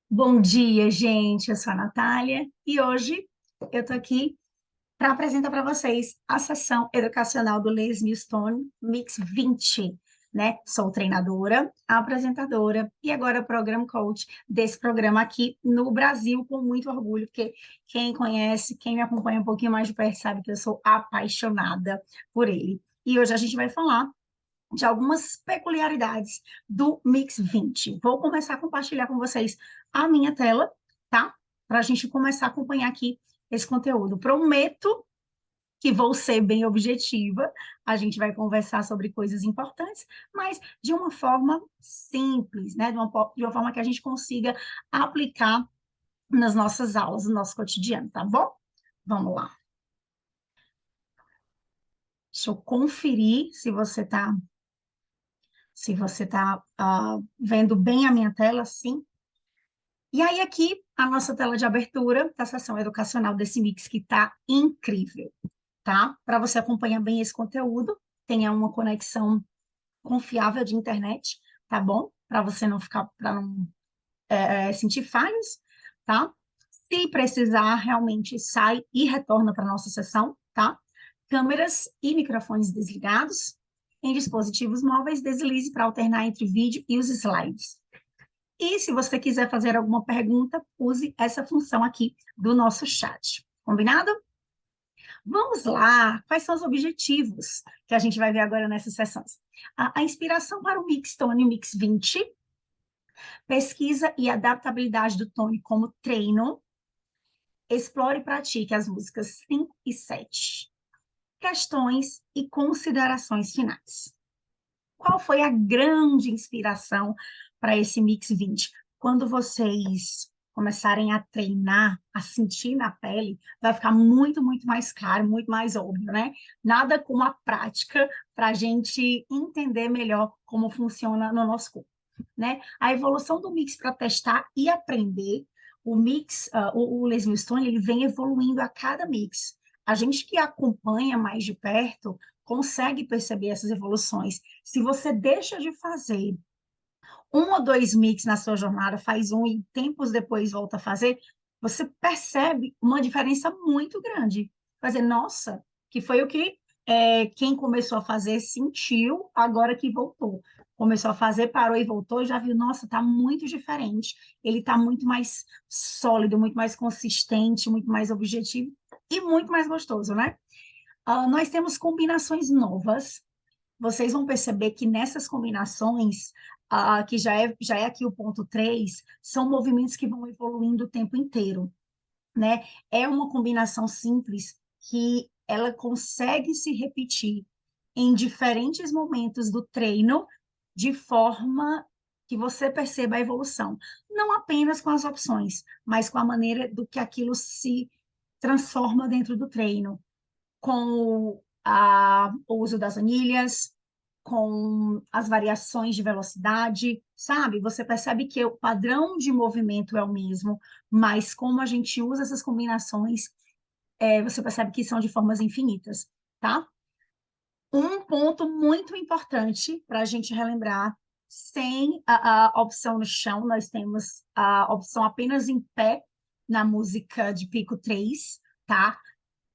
Bom dia, gente. Eu sou a Natália e hoje eu tô aqui para apresentar para vocês a sessão educacional do Les Milestone Mix 20, né? Sou treinadora, apresentadora e agora program coach desse programa aqui no Brasil com muito orgulho, porque quem conhece, quem me acompanha um pouquinho mais de perto sabe que eu sou apaixonada por ele. E hoje a gente vai falar de algumas peculiaridades do Mix 20. Vou começar a compartilhar com vocês a minha tela, tá? Para a gente começar a acompanhar aqui esse conteúdo. Prometo que vou ser bem objetiva, a gente vai conversar sobre coisas importantes, mas de uma forma simples, né? De uma forma que a gente consiga aplicar nas nossas aulas, no nosso cotidiano, tá bom? Vamos lá. Deixa eu conferir se você está vendo bem a minha tela, sim. E aí, aqui, a nossa tela de abertura da sessão educacional desse Mix, que está incrível, tá? Para você acompanhar bem esse conteúdo, tenha uma conexão confiável de internet, tá bom? Para você não ficar, para não sentir falhas, tá? Se precisar, realmente sai e retorna para a nossa sessão, tá? Câmeras e microfones desligados. Em dispositivos móveis, deslize para alternar entre vídeo e os slides. E se você quiser fazer alguma pergunta, use essa função aqui do nosso chat. Combinado? Vamos lá! Quais são os objetivos que a gente vai ver agora nessas sessões? A inspiração para o Mix Tone Mix 20, pesquisa e adaptabilidade do Tone como treino, explore e pratique as músicas 5 e 7. Questões e considerações finais. Qual foi a grande inspiração para esse Mix 20? Quando vocês começarem a treinar, a sentir na pele, vai ficar muito, muito mais claro, muito mais óbvio, né? Nada como a prática para a gente entender melhor como funciona no nosso corpo, né? A evolução do Mix para testar e aprender, o Mix, o Les Milestone, ele vem evoluindo a cada Mix. A gente que acompanha mais de perto consegue perceber essas evoluções. Se você deixa de fazer um ou dois mix na sua jornada, faz um e tempos depois volta a fazer, você percebe uma diferença muito grande. Vai dizer, nossa, que foi o que quem começou a fazer sentiu agora que voltou. Começou a fazer, parou e voltou, já viu, nossa, está muito diferente. Ele está muito mais sólido, muito mais consistente, muito mais objetivo e muito mais gostoso, né? Nós temos combinações novas. Vocês vão perceber que nessas combinações, que já é aqui o ponto 3, são movimentos que vão evoluindo o tempo inteiro, né? É uma combinação simples que ela consegue se repetir em diferentes momentos do treino, de forma que você perceba a evolução. Não apenas com as opções, mas com a maneira do que aquilo se transforma dentro do treino com o uso das anilhas, com as variações de velocidade, sabe? Você percebe que o padrão de movimento é o mesmo, mas como a gente usa essas combinações, você percebe que são de formas infinitas, tá? Um ponto muito importante para a gente relembrar, sem a opção no chão, nós temos a opção apenas em pé na música de pico 3, tá?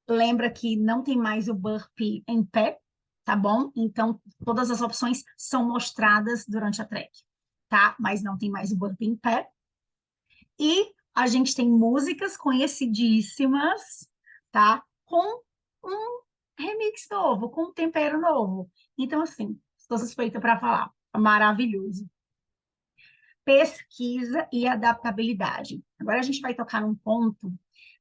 Lembra que não tem mais o burpee em pé, tá bom? Então, todas as opções são mostradas durante a track, tá? Mas não tem mais o burpee em pé. E a gente tem músicas conhecidíssimas, tá? Com um remix novo, com um tempero novo. Então, assim, estou suspeita para falar. Maravilhoso. Pesquisa e adaptabilidade. Agora a gente vai tocar num ponto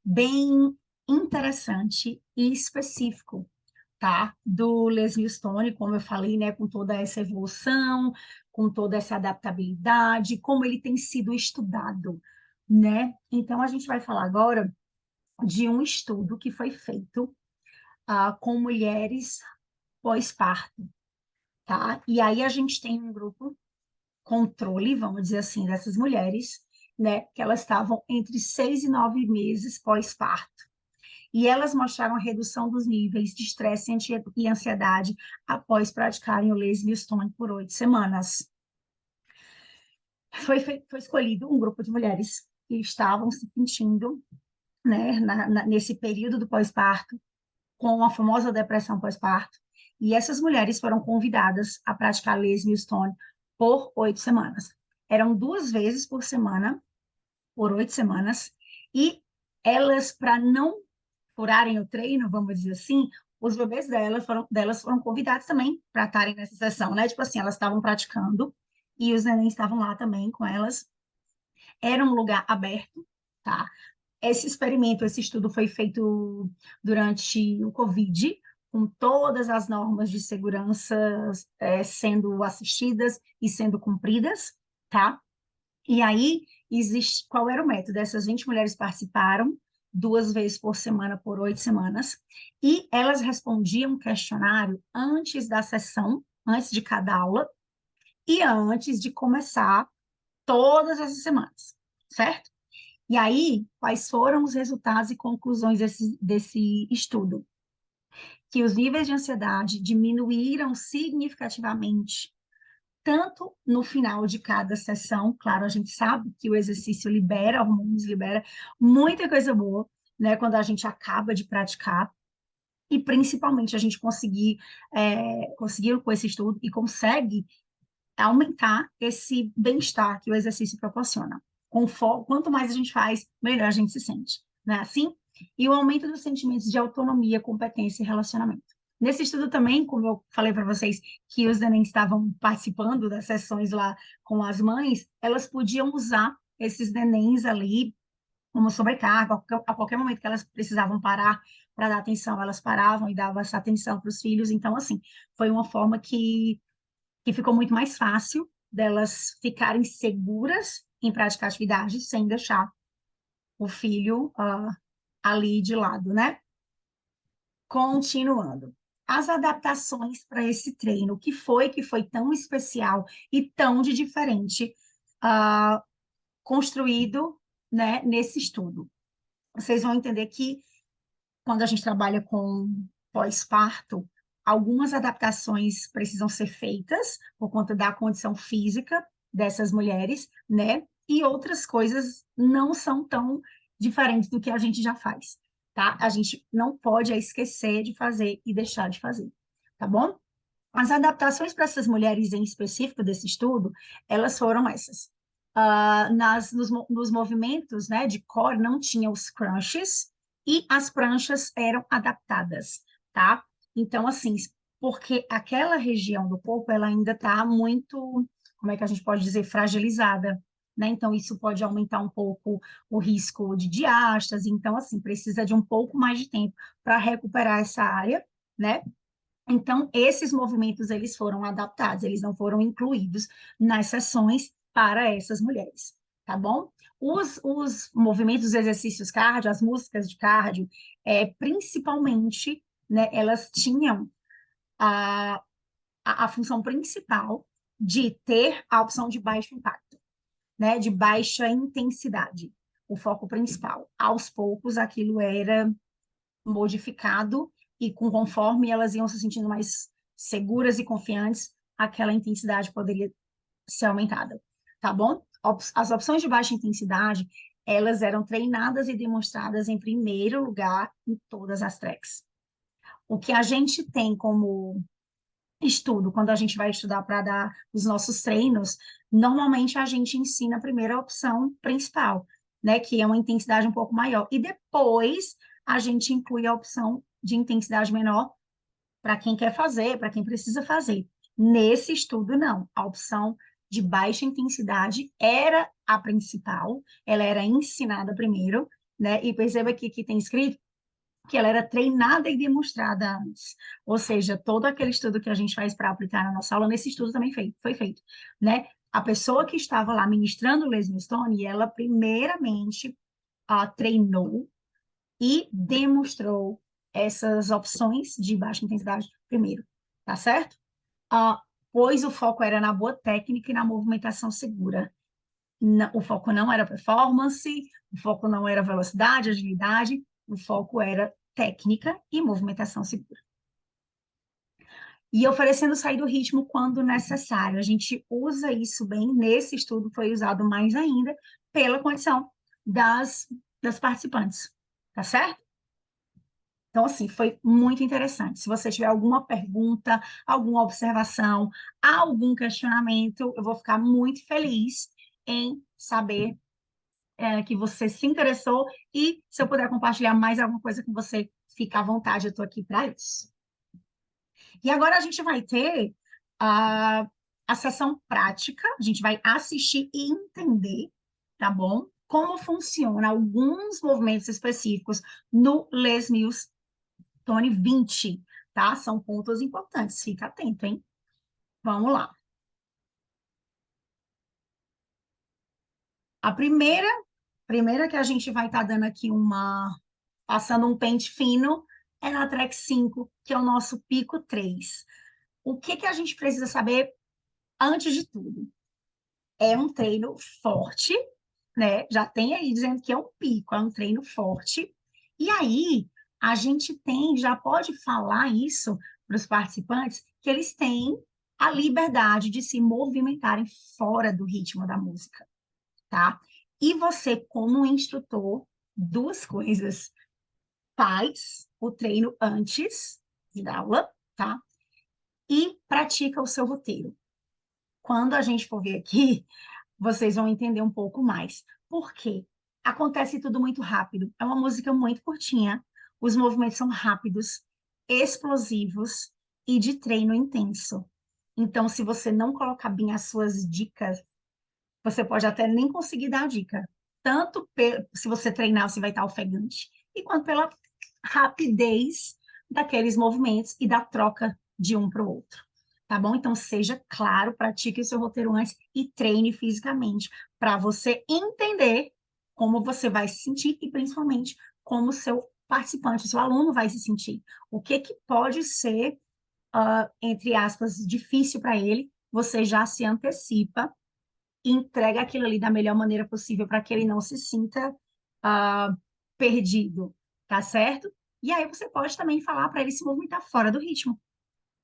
bem interessante e específico, tá? Do Les Milestone, como eu falei, né? Com toda essa evolução, com toda essa adaptabilidade, como ele tem sido estudado, né? Então, a gente vai falar agora de um estudo que foi feito com mulheres pós-parto, tá? E aí a gente tem um grupo controle, vamos dizer assim, dessas mulheres, né? Que elas estavam entre 6 e 9 meses pós-parto. E elas mostraram a redução dos níveis de estresse e ansiedade após praticarem o Les Milestone por 8 semanas. foi escolhido um grupo de mulheres que estavam se sentindo, né, nesse período do pós-parto, com a famosa depressão pós-parto, e essas mulheres foram convidadas a praticar Les Milestone por 8 semanas. Eram 2 vezes por semana, por 8 semanas, e elas, para não furarem o treino, vamos dizer assim, os bebês delas foram convidados também para estarem nessa sessão, né? Tipo assim, elas estavam praticando e os nenéns estavam lá também com elas. Era um lugar aberto, tá? Esse experimento, esse estudo foi feito durante o Covid, com todas as normas de segurança sendo assistidas e sendo cumpridas, tá? E aí, qual era o método? Essas 20 mulheres participaram 2 vezes por semana, por 8 semanas, e elas respondiam um questionário antes da sessão, antes de cada aula, e antes de começar todas essas semanas, certo? E aí, quais foram os resultados e conclusões desse estudo? Que os níveis de ansiedade diminuíram significativamente, tanto no final de cada sessão, claro, a gente sabe que o exercício libera hormônios, libera muita coisa boa, né, quando a gente acaba de praticar, e principalmente a gente conseguiu com esse estudo e consegue aumentar esse bem-estar que o exercício proporciona. Quanto mais a gente faz, melhor a gente se sente, não é assim? E o aumento dos sentimentos de autonomia, competência e relacionamento. Nesse estudo também, como eu falei para vocês, que os nenéns estavam participando das sessões lá com as mães, elas podiam usar esses nenéns ali como sobrecarga, a qualquer momento que elas precisavam parar para dar atenção, elas paravam e davam essa atenção para os filhos. Então, assim, foi uma forma que ficou muito mais fácil delas ficarem seguras em praticar atividades sem deixar o filho ali de lado, né? Continuando. As adaptações para esse treino, o que foi tão especial e tão de diferente ah, construído, né, nesse estudo? Vocês vão entender que quando a gente trabalha com pós-parto, algumas adaptações precisam ser feitas por conta da condição física dessas mulheres, né? E outras coisas não são tão diferentes do que a gente já faz, tá? A gente não pode esquecer de fazer e deixar de fazer, tá bom? As adaptações para essas mulheres em específico desse estudo, elas foram essas. Nos movimentos, né, de core não tinha os crunches e as pranchas eram adaptadas, tá? Então, assim, porque aquela região do corpo, ela ainda está muito, como é que a gente pode dizer, fragilizada, né? Então, isso pode aumentar um pouco o risco de diástase. Então, assim, precisa de um pouco mais de tempo para recuperar essa área, né? Então, esses movimentos, eles foram adaptados, eles não foram incluídos nas sessões para essas mulheres, tá bom? Os movimentos, os exercícios cardio, as músicas de cardio, principalmente, né, elas tinham a, a função principal de ter a opção de baixo impacto, né, de baixa intensidade, o foco principal. Aos poucos, aquilo era modificado e conforme elas iam se sentindo mais seguras e confiantes, aquela intensidade poderia ser aumentada, tá bom? As opções de baixa intensidade, elas eram treinadas e demonstradas em primeiro lugar em todas as tracks. O que a gente tem como estudo, quando a gente vai estudar para dar os nossos treinos, normalmente a gente ensina a primeira opção principal, né, que é uma intensidade um pouco maior, e depois a gente inclui a opção de intensidade menor para quem quer fazer, para quem precisa fazer. Nesse estudo, não. A opção de baixa intensidade era a principal, ela era ensinada primeiro, né? E perceba aqui que tem escrito que ela era treinada e demonstrada antes. Ou seja, todo aquele estudo que a gente faz para aplicar na nossa aula, nesse estudo também foi feito, né? A pessoa que estava lá ministrando o Leslie Stone, ela primeiramente treinou e demonstrou essas opções de baixa intensidade primeiro, tá certo? Ah, pois o foco era na boa técnica e na movimentação segura. O foco não era performance, o foco não era velocidade, agilidade, o foco era técnica e movimentação segura. e oferecendo sair do ritmo quando necessário. A gente usa isso bem, nesse estudo foi usado mais ainda pela condição das, das participantes, tá certo? Então, assim, foi muito interessante. Se você tiver alguma pergunta, alguma observação, algum questionamento, eu vou ficar muito feliz em saber que você se interessou e se eu puder compartilhar mais alguma coisa com você, fica à vontade, eu estou aqui para isso. E agora a gente vai ter a, a sessão prática, a gente vai assistir e entender, tá bom? Como funciona alguns movimentos específicos no Les Mills Tony 20, tá? São pontos importantes, fica atento, hein? Vamos lá. A primeira que a gente vai estar dando aqui passando um pente fino, é na track 5, que é o nosso pico 3. O que que a gente precisa saber antes de tudo? É um treino forte, né? Já tem aí dizendo que é um pico, é um treino forte. E aí, a gente tem, já pode falar isso para os participantes, que eles têm a liberdade de se movimentarem fora do ritmo da música, tá? E você, como instrutor, duas coisas. Faz o treino antes da aula, tá? E pratica o seu roteiro. Quando a gente for ver aqui, vocês vão entender um pouco mais. Por quê? Acontece tudo muito rápido. É uma música muito curtinha, os movimentos são rápidos, explosivos e de treino intenso. Então, se você não colocar bem as suas dicas, você pode até nem conseguir dar a dica. Tanto se você treinar, você vai estar ofegante, e quanto pela rapidez daqueles movimentos e da troca de um para o outro. Tá bom? Então, seja claro, pratique o seu roteiro antes e treine fisicamente, para você entender como você vai se sentir e, principalmente, como o seu participante, o seu aluno vai se sentir. O que que pode ser, entre aspas, difícil para ele, você já se antecipa e entrega aquilo ali da melhor maneira possível para que ele não se sinta ah, perdido, tá certo? E aí você pode também falar para ele se movimentar fora do ritmo.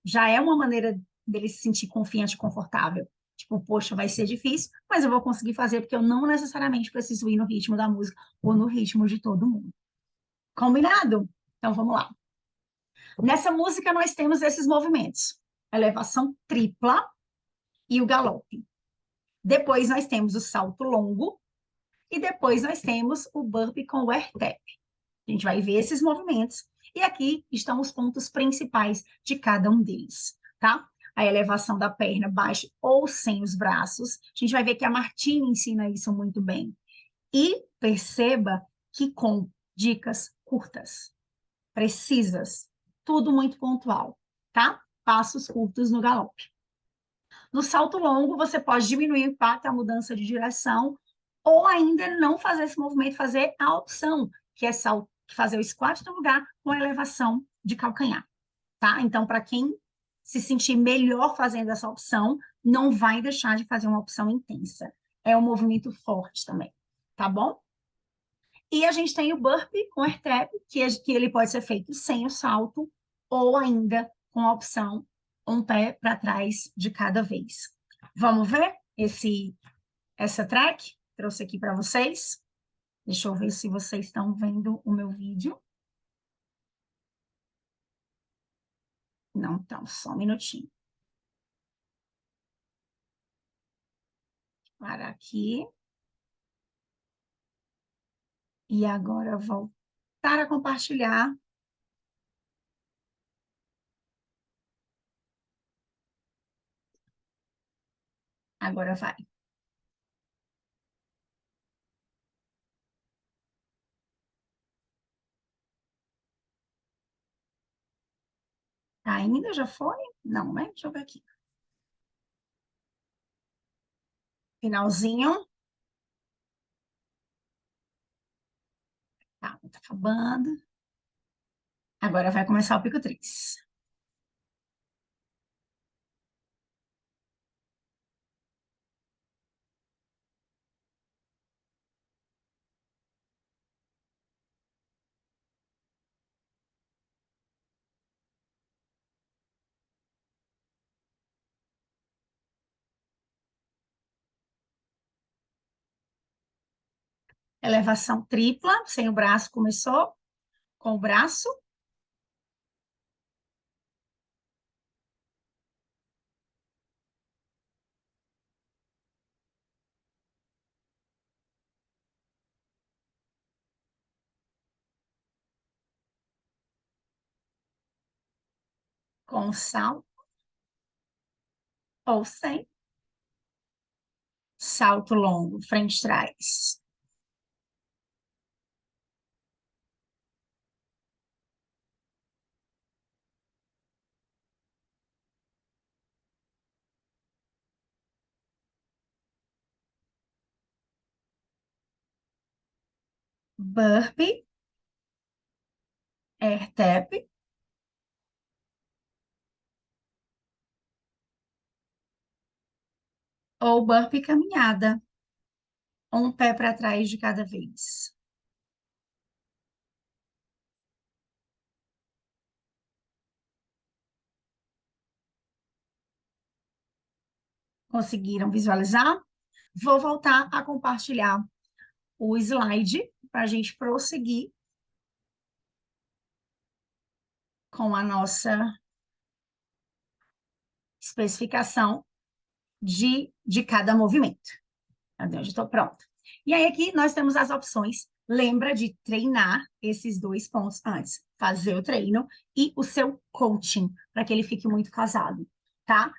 Já é uma maneira dele se sentir confiante e confortável. Tipo, poxa, vai ser difícil, mas eu vou conseguir fazer porque eu não necessariamente preciso ir no ritmo da música ou no ritmo de todo mundo. Combinado? Então vamos lá. Nessa música nós temos esses movimentos: elevação tripla e o galope. Depois nós temos o salto longo, e depois nós temos o burpee com o air tap. A gente vai ver esses movimentos. E aqui estão os pontos principais de cada um deles, tá? A elevação da perna baixa ou sem os braços. A gente vai ver que a Martina ensina isso muito bem. E perceba que com dicas curtas, precisas, tudo muito pontual, tá? Passos curtos no galope. No salto longo, você pode diminuir o impacto, a mudança de direção, ou ainda não fazer esse movimento, fazer a opção, que é fazer o squat no lugar com elevação de calcanhar, tá? Então, para quem se sentir melhor fazendo essa opção, não vai deixar de fazer uma opção intensa. É um movimento forte também, tá bom? E a gente tem o burpee com air trap, que ele pode ser feito sem o salto, ou ainda com a opção um pé para trás de cada vez. Vamos ver essa track? Trouxe aqui para vocês. Deixa eu ver se vocês estão vendo o meu vídeo. Não estão, só um minutinho. Para aqui. E agora voltar a compartilhar. Agora vai. Ainda já foi? Não, né? Deixa eu ver aqui. Finalzinho. Tá acabando. Agora vai começar o pico 3. Elevação tripla, sem o braço, começou com o braço, com salto, ou sem, salto longo, frente e trás. Burpee, air tap, ou burpee caminhada, um pé para trás de cada vez. Conseguiram visualizar? Vou voltar a compartilhar o slide para a gente prosseguir com a nossa especificação de cada movimento. Cadê onde estou? Pronto. E aí aqui nós temos as opções. Lembra de treinar esses dois pontos antes. Fazer o treino e o seu coaching, para que ele fique muito casado, tá?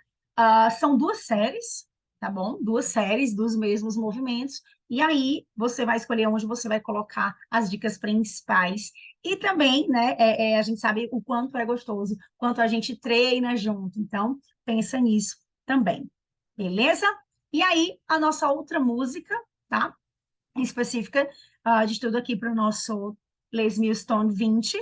São duas séries, tá bom? Duas séries dos mesmos movimentos. E aí você vai escolher onde você vai colocar as dicas principais. E também, né, a gente sabe o quanto é gostoso, quanto a gente treina junto. Então, pensa nisso também. Beleza? E aí, a nossa outra música, tá? Específica, de tudo aqui para o nosso Les Milestone 20,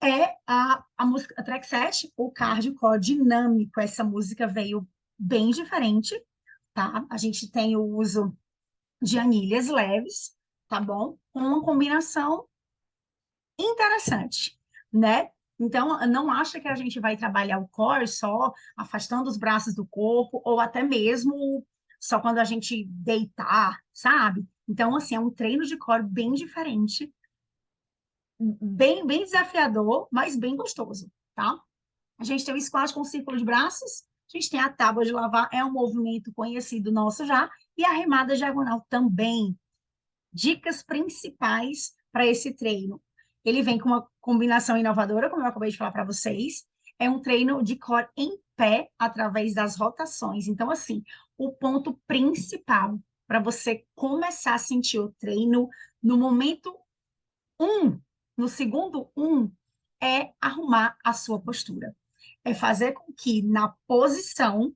é a música, a track 7, o Cardio Core Dinâmico. Essa música veio bem diferente, tá? A gente tem o uso de anilhas leves, tá bom? Com uma combinação interessante, né? Então, não acha que a gente vai trabalhar o core só afastando os braços do corpo, ou até mesmo só quando a gente deitar, sabe? Então, assim, é um treino de core bem diferente, bem desafiador, mas bem gostoso, tá? A gente tem o squat com círculo de braços, a gente tem a tábua de lavar, é um movimento conhecido nosso já, e a remada diagonal também. Dicas principais para esse treino. Ele vem com uma combinação inovadora, como eu acabei de falar para vocês. É um treino de core em pé através das rotações. Então, assim, o ponto principal para você começar a sentir o treino no momento um, no segundo um, é arrumar a sua postura. É fazer com que na posição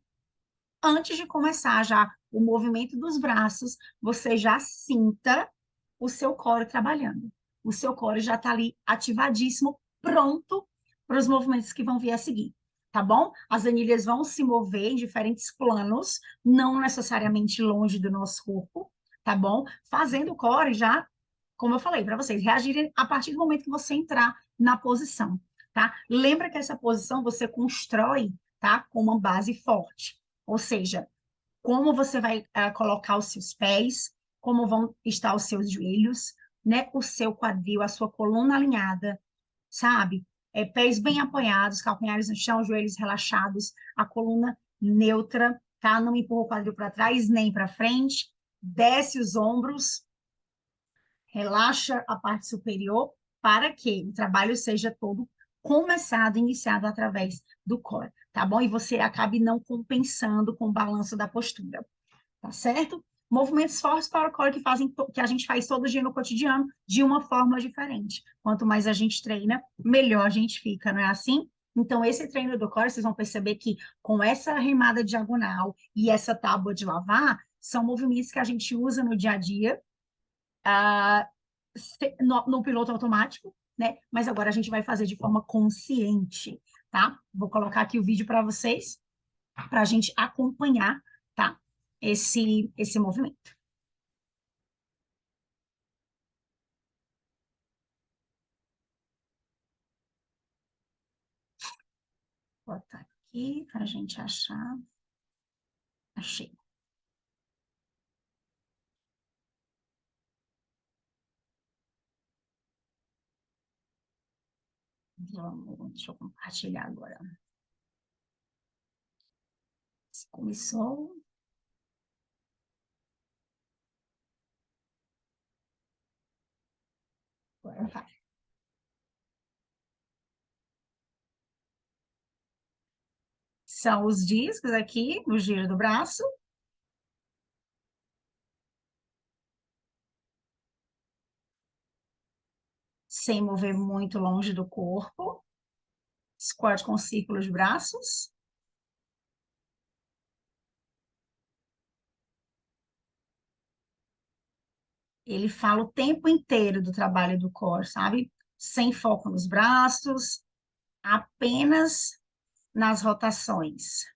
antes de começar já o movimento dos braços, você já sinta o seu core trabalhando. O seu core já está ali ativadíssimo, pronto para os movimentos que vão vir a seguir, tá bom? As anilhas vão se mover em diferentes planos, não necessariamente longe do nosso corpo, tá bom? Fazendo o core já, como eu falei para vocês, reagirem a partir do momento que você entrar na posição, tá? Lembra que essa posição você constrói, tá? Com uma base forte. Ou seja, como você vai colocar os seus pés, como vão estar os seus joelhos, né? O seu quadril, a sua coluna alinhada, sabe? Pés bem apoiados, calcanhares no chão, joelhos relaxados, a coluna neutra, tá? Não empurra o quadril para trás nem para frente, desce os ombros, relaxa a parte superior, para que o trabalho seja todo começado, iniciado através do core, tá bom? E você acabe não compensando com o balanço da postura, tá certo? Movimentos fortes para o core que a gente faz todo dia no cotidiano, de uma forma diferente. Quanto mais a gente treina, melhor a gente fica, não é assim? Então, esse treino do core, vocês vão perceber que com essa remada diagonal e essa tábua de lavar, são movimentos que a gente usa no dia a dia, no piloto automático, né? Mas agora a gente vai fazer de forma consciente, tá? Vou colocar aqui o vídeo para vocês, para a gente acompanhar, tá? Esse movimento. Vou botar aqui para a gente achar. Achei. Deixa eu compartilhar agora. Começou. Agora vai. São os discos aqui, no giro do braço. Sem mover muito longe do corpo. Squat com círculo de braços. Ele fala o tempo inteiro do trabalho do core, sabe? Sem foco nos braços, apenas nas rotações.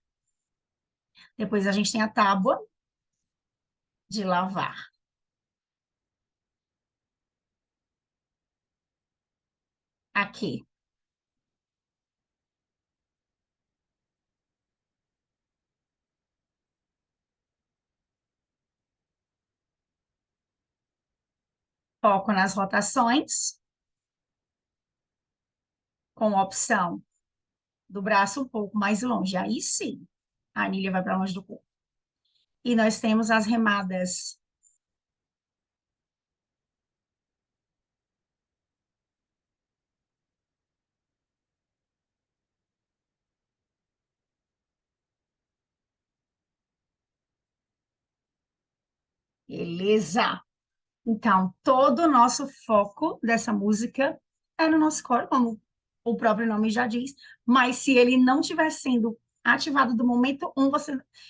Depois a gente tem a tábua de lavar. Aqui. Foco nas rotações, com opção do braço um pouco mais longe. Aí sim, a anilha vai para longe do corpo. E nós temos as remadas. Beleza? Então, todo o nosso foco dessa música é no nosso core, como o próprio nome já diz, mas se ele não estiver sendo ativado do momento um, a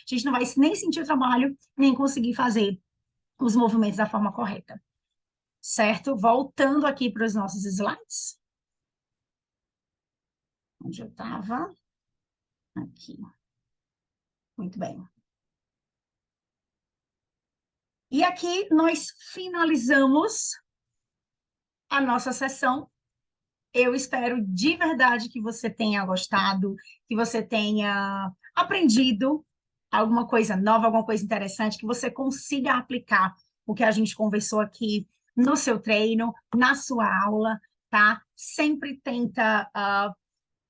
gente não vai nem sentir o trabalho, nem conseguir fazer os movimentos da forma correta. Certo? Voltando aqui para os nossos slides. Onde eu estava? Aqui. Muito bem. E aqui nós finalizamos a nossa sessão. Eu espero de verdade que você tenha gostado, que você tenha aprendido alguma coisa nova, alguma coisa interessante, que você consiga aplicar o que a gente conversou aqui no seu treino, na sua aula, tá? Sempre tenta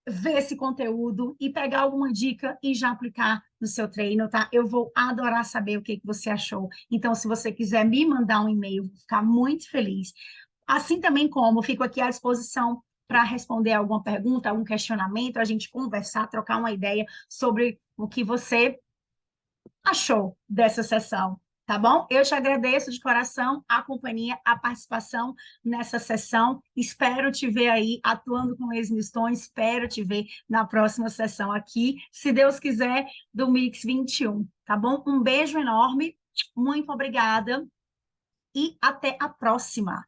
ver esse conteúdo e pegar alguma dica e já aplicar no seu treino, tá? Eu vou adorar saber o que que você achou. Então, se você quiser me mandar um e-mail, vou ficar muito feliz. Assim também como fico aqui à disposição para responder alguma pergunta, algum questionamento, a gente conversar, trocar uma ideia sobre o que você achou dessa sessão, tá bom? Eu te agradeço de coração a companhia, a participação nessa sessão. Espero te ver aí atuando com ex Stones, espero te ver na próxima sessão aqui, se Deus quiser, do Mix 21, tá bom? Um beijo enorme, muito obrigada e até a próxima.